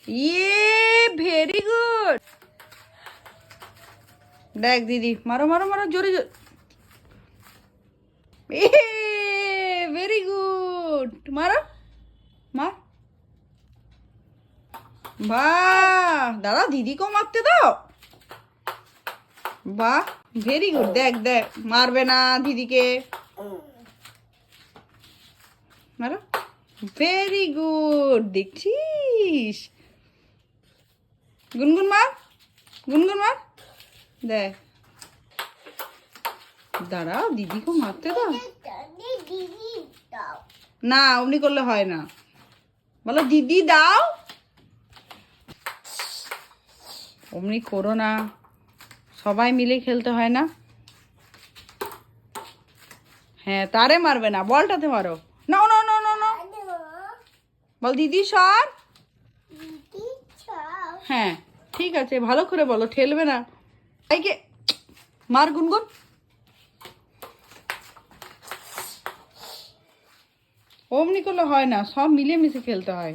ये very good. देख दीदी, मारो मारो मारो जोरे जोरे। वेरी गुड, मारो मार। वाह, दादा दीदी को मारते दो। वाह भेरी गुड। देख देख, मारबे ना दीदी के। मारो। Very good, देखছিস। गुनगुन मार, गुनगुन मार। देख, দাঁড়াও दीदी को मारते दो না, অমনি করলে হয় না। বলো দিদি দাও। অমনি করো না, সবাই মিলে খেলতে হয় না। হ্যাঁ, তারে মারবে না, বলটাতে মারো। না না না না না, বল দিদি সর। হ্যাঁ ঠিক আছে, ভালো করে বলো, ঠেলবে না। ভাইকে মার গুনগুন। অমনি করলে হয় না, সব মিলেমিশে খেলতে হয়।